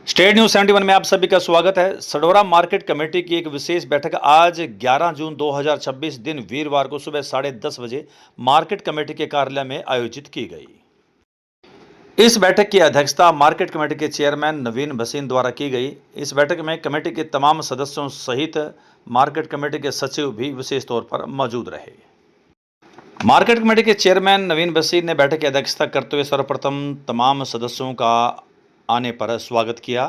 State news 71 में आप सभी का स्वागत है। सडोरा मार्केट कमेटी की एक विशेष बैठक आज 11 जून 2026 दिन वीरवार को सुबह 10:30 बजे मार्केट कमेटी के कार्यालय में आयोजित की गई। इस बैठक की अध्यक्षता मार्केट कमेटी के चेयरमैन नवीन भसीन द्वारा की गई। इस बैठक में कमेटी के तमाम सदस्यों सहित मार्केट कमेटी के सचिव भी विशेष तौर पर मौजूद रहे। मार्केट कमेटी के चेयरमैन नवीन भसीन ने बैठक की अध्यक्षता करते हुए सर्वप्रथम तमाम सदस्यों का आने पर स्वागत किया।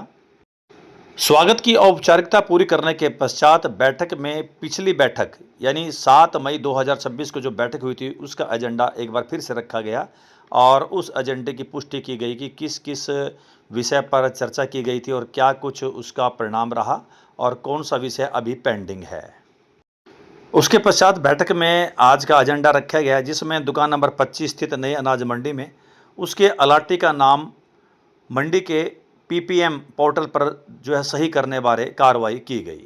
स्वागत की औपचारिकता पूरी करने के पश्चात बैठक में पिछली बैठक यानी 7 मई 2026 को जो बैठक हुई थी उसका एजेंडा एक बार फिर से रखा गया और उस एजेंडे की पुष्टि की गई कि किस किस विषय पर चर्चा की गई थी और क्या कुछ उसका परिणाम रहा और कौन सा विषय अभी पेंडिंग है। उसके पश्चात बैठक में आज का एजेंडा रखा गया जिसमें दुकान नंबर 25 स्थित नई अनाज मंडी में उसके अलाटी का नाम मंडी के पीपीएम पोर्टल पर जो है सही करने बारे कार्रवाई की गई।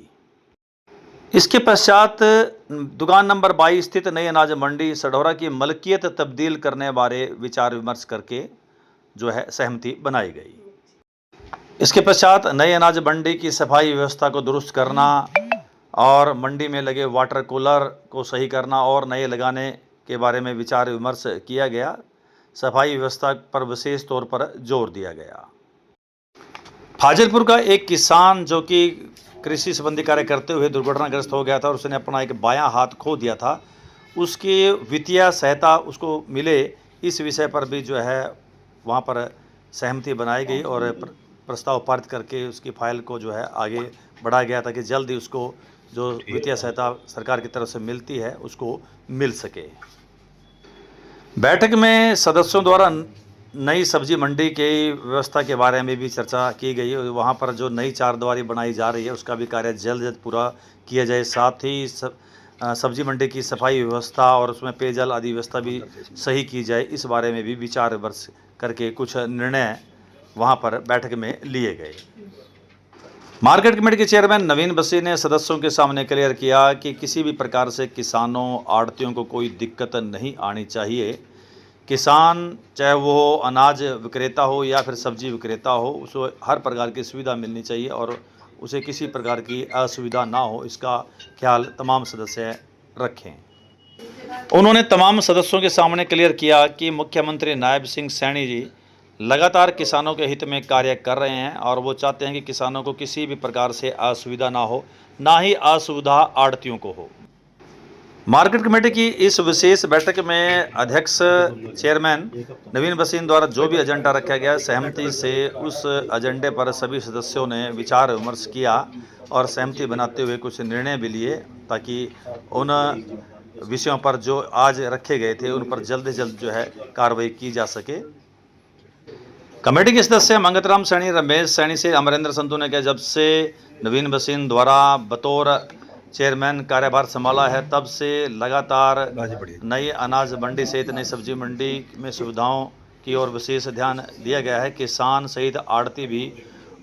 इसके पश्चात दुकान नंबर 22 स्थित नई अनाज मंडी सडोरा की मलकियत तब्दील करने बारे विचार विमर्श करके जो है सहमति बनाई गई। इसके पश्चात नई अनाज मंडी की सफाई व्यवस्था को दुरुस्त करना और मंडी में लगे वाटर कूलर को सही करना और नए लगाने के बारे में विचार विमर्श किया गया। सफाई व्यवस्था पर विशेष तौर पर जोर दिया गया। फाजिलपुर का एक किसान जो कि कृषि संबंधी कार्य करते हुए दुर्घटनाग्रस्त हो गया था और उसने अपना एक बायां हाथ खो दिया था, उसकी वित्तीय सहायता उसको मिले, इस विषय पर भी जो है वहां पर सहमति बनाई गई और प्रस्ताव पारित करके उसकी फाइल को जो है आगे बढ़ाया गया ताकि जल्द ही उसको जो वित्तीय सहायता सरकार की तरफ से मिलती है उसको मिल सके। बैठक में सदस्यों द्वारा नई सब्जी मंडी की व्यवस्था के बारे में भी चर्चा की गई। वहाँ पर जो नई चारदीवारी बनाई जा रही है उसका भी कार्य जल्द जल्द पूरा किया जाए। साथ ही सब्जी मंडी की सफाई व्यवस्था और उसमें पेयजल आदि व्यवस्था भी सही की जाए, इस बारे में भी विचार विमर्श करके कुछ निर्णय वहाँ पर बैठक में लिए गए। मार्केट कमेटी के चेयरमैन नवीन भसीन ने सदस्यों के सामने क्लियर किया कि किसी भी प्रकार से किसानों आड़तियों को कोई दिक्कत नहीं आनी चाहिए। किसान चाहे वो अनाज विक्रेता हो या फिर सब्जी विक्रेता हो, उसको हर प्रकार की सुविधा मिलनी चाहिए और उसे किसी प्रकार की असुविधा ना हो, इसका ख्याल तमाम सदस्य रखें। उन्होंने तमाम सदस्यों के सामने क्लियर किया कि मुख्यमंत्री नायब सिंह सैनी जी लगातार किसानों के हित में कार्य कर रहे हैं और वो चाहते हैं कि किसानों को किसी भी प्रकार से असुविधा ना हो, ना ही असुविधा आड़तियों को हो। मार्केट कमेटी की इस विशेष बैठक में अध्यक्ष चेयरमैन नवीन भसीन द्वारा जो भी एजेंडा रखा गया, सहमति से उस एजेंडे पर सभी सदस्यों ने विचार विमर्श किया और सहमति बनाते हुए कुछ निर्णय भी लिए ताकि उन विषयों पर जो आज रखे गए थे उन पर जल्द से जल्द जो है कार्रवाई की जा सके। कमेटी के सदस्य मंगतराम सैनी, रमेश सैनी से अमरेंद्र संधू ने कहा, जब से नवीन भसीन द्वारा बतौर चेयरमैन कार्यभार संभाला है तब से लगातार नई अनाज मंडी सहित नई सब्जी मंडी में सुविधाओं की ओर विशेष ध्यान दिया गया है। किसान सहित आड़ती भी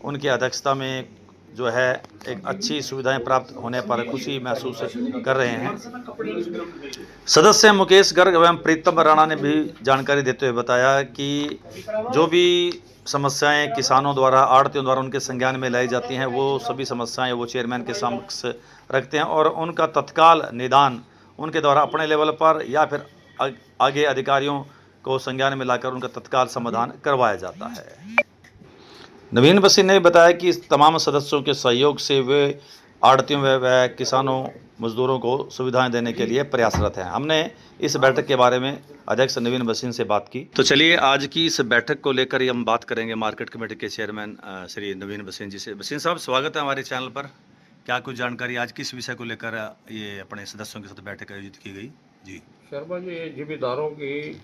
उनकी अध्यक्षता में जो है एक अच्छी सुविधाएं प्राप्त होने पर खुशी महसूस कर रहे हैं। सदस्य मुकेश गर्ग एवं प्रीतम राणा ने भी जानकारी देते हुए बताया कि जो भी समस्याएं किसानों द्वारा आड़तियों द्वारा उनके संज्ञान में लाई जाती हैं वो सभी समस्याएं वो चेयरमैन के समक्ष रखते हैं और उनका तत्काल निदान उनके द्वारा अपने लेवल पर या फिर आगे अधिकारियों को संज्ञान में लाकर उनका तत्काल समाधान करवाया जाता है। नवीन भसीन ने बताया कि तमाम सदस्यों के सहयोग से वे आड़तियों व किसानों मजदूरों को सुविधाएं देने के लिए प्रयासरत हैं। हमने इस बैठक के बारे में अध्यक्ष नवीन भसीन से बात की। तो चलिए आज की इस बैठक को लेकर ही हम बात करेंगे मार्केट कमेटी के चेयरमैन श्री नवीन भसीन जी से। भसीन साहब, स्वागत है हमारे चैनल पर। क्या कुछ जानकारी आज किस विषय को लेकर ये अपने सदस्यों के साथ बैठक आयोजित की गई? जी शर्मा जी, जिम्मेदारों की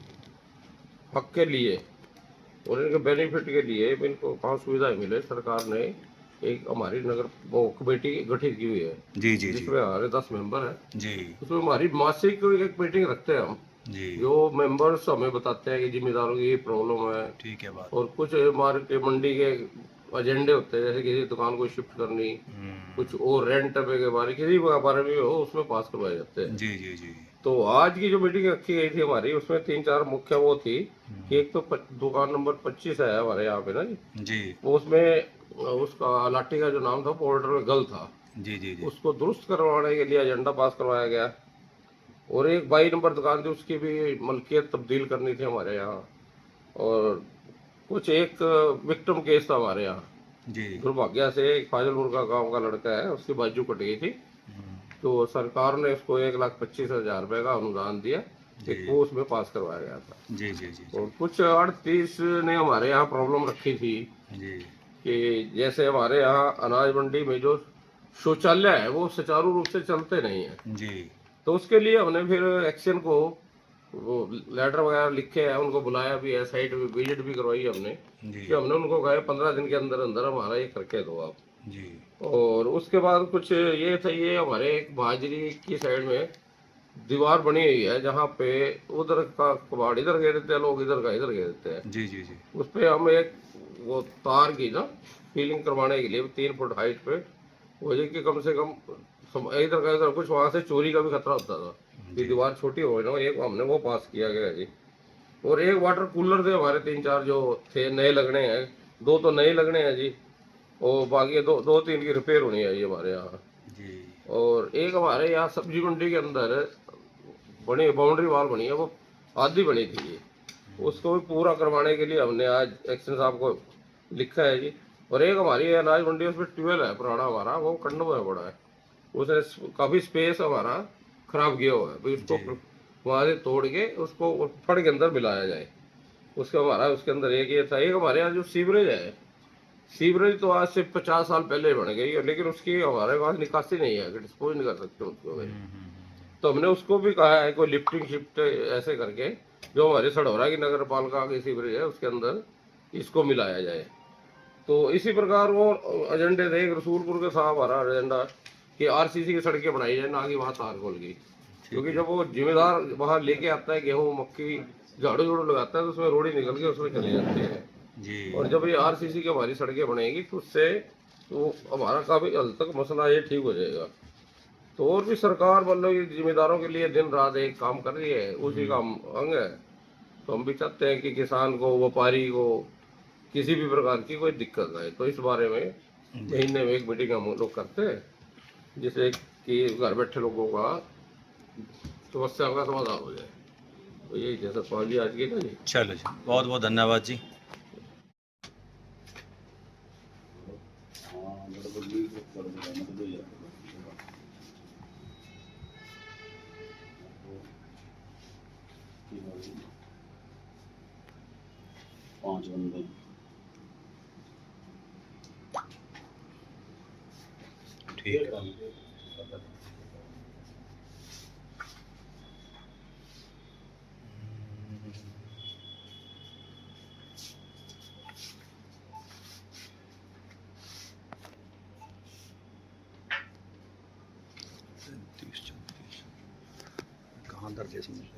हक के लिए और इनके बेनिफिट के लिए इनको कहाँ सुविधाएं मिले, सरकार ने एक हमारी नगर वो कमेटी गठित की हुई है जी जी जिसमें हमारे 10 मेंबर हैं जी। उसमें हमारी मासिक एक मीटिंग रखते हैं हम जी। जो मेंबर्स हमें बताते हैं कि जिम्मेदारों की ये प्रॉब्लम है, ठीक है बात। और कुछ मार्केट मंडी के एजेंडे होते हैं, जैसे किसी दुकान को शिफ्ट करनी, कुछ और रेंट के बारे किसी बारे में हो उसमें पास करवाए जाते हैं जी जी जी। तो आज की जो मीटिंग रखी गई थी हमारी उसमें 3-4 मुख्य वो थी कि एक तो दुकान नंबर 25 है हमारे यहाँ पे ना जी, वो उसमें उसका लाठी का जो नाम था पोर्टर गल था। जी जी जी। उसको दुरुस्त करवाने के लिए एजेंडा पास करवाया गया। और एक 22 नंबर दुकान थी, उसकी भी मलकियत तब्दील करनी थी हमारे यहाँ। और कुछ एक विक्टिम केस था हमारे यहाँ। जी। दुर्भाग्य से एक फाजिलपुर का गांव का लड़का है, उसकी बाजू कट गई थी। तो सरकार ने उसको 1,25,000 रुपए का अनुदान दिया, एक वो उसमें पास करवाया गया था। जी जी जी। और कुछ 38 ने हमारे यहाँ प्रॉब्लम रखी थी जी कि जैसे हमारे यहाँ अनाज मंडी में जो शौचालय है वो सुचारू रूप से चलते नहीं है। जी तो उसके लिए हमने फिर एक्शन को वो लेटर वगैरह लिखे हैं, उनको बुलाया भी है, साइट विजिट भी करवाई हमने जी कि हमने उनको कहा 15 दिन के अंदर अंदर हमारा ये करके दो आप। जी। और उसके बाद कुछ ये था, ये हमारे एक बहाजरी की साइड में दीवार बनी हुई है जहाँ पे उधर का कबाड़ इधर घेर देते हैं लोग, इधर का इधर घेर देते हैं। जी जी जी। उस पे हम एक वो तार की ना फीलिंग करवाने के लिए 3 फुट हाइट पे वो है कि कम से कम इधर का इधर कुछ वहां से चोरी का भी खतरा होता था कि दीवार छोटी हो ना, एक हमने वो पास किया गया जी। और एक वाटर कूलर थे हमारे 3-4 जो थे नए लगने हैं, 2 तो नए लगने हैं जी, और बाकी 2-3 की रिपेयर होनी है जी हमारे यहाँ जी। और एक हमारे यहाँ सब्जी मंडी के अंदर बनी बाउंड्री वॉल बनी है, वो आधी बनी थी जी, उसको भी पूरा करवाने के लिए हमने आज एक्शन साहब को लिखा है जी। और एक हमारी अनाज मंडी उसमें ट्यूबवेल है पुराना हमारा, वो कंडम में पड़ा है, उसने काफी स्पेस हमारा खराब किया हुआ है, भाई उसको वहां से तोड़ के उसको फड़ के अंदर मिलाया जाए। उसका हमारा उसके अंदर एक ये था। एक हमारे यहाँ जो सीवरेज है, सीवरेज तो आज से 50 साल पहले बन गई है, लेकिन उसकी हमारे पास निकासी नहीं है कि डिस्पोज नहीं कर सकते उसको भाई। तो हमने उसको भी कहा है कोई लिफ्टिंग शिफ्ट ऐसे करके जो हमारे सढौरा की नगर पालिका की सीवरेज है उसके अंदर इसको मिलाया जाए। तो इसी प्रकार वो एजेंडे थे। एक रसूलपुर के साहब हमारा एजेंडा कि आरसीसी की सड़कें बनाई जाए, ना कि वहाँ तार खोल की, क्योंकि जब वो जिम्मेदार वहाँ लेके आता है गेहूँ मक्की झाड़ू झाड़ू लगाता है तो उसमें रोड़ी निकल के उसमें चले जाते हैं जी। और जब ये आरसीसी की हमारी सड़कें बनेगी तो उससे तो हमारा काफी हद तक मसला ये ठीक हो जाएगा। तो और भी सरकार मतलब ये जिम्मेदारों के लिए दिन रात एक काम कर रही है, उसी का हम अंग है। तो हम भी चाहते हैं कि किसान को, व्यापारी को किसी भी प्रकार की कोई दिक्कत आए तो इस बारे में महीने में एक मीटिंग हम लोग करते हैं, जिससे कि घर बैठे लोगों का समस्या का समाधान हो जाए। तो यही जैसा सवाल आज की ना जी। चलो जी, बहुत बहुत धन्यवाद जी। पांच बंदे ठीक है। कहाँ दर्ज है इसमें?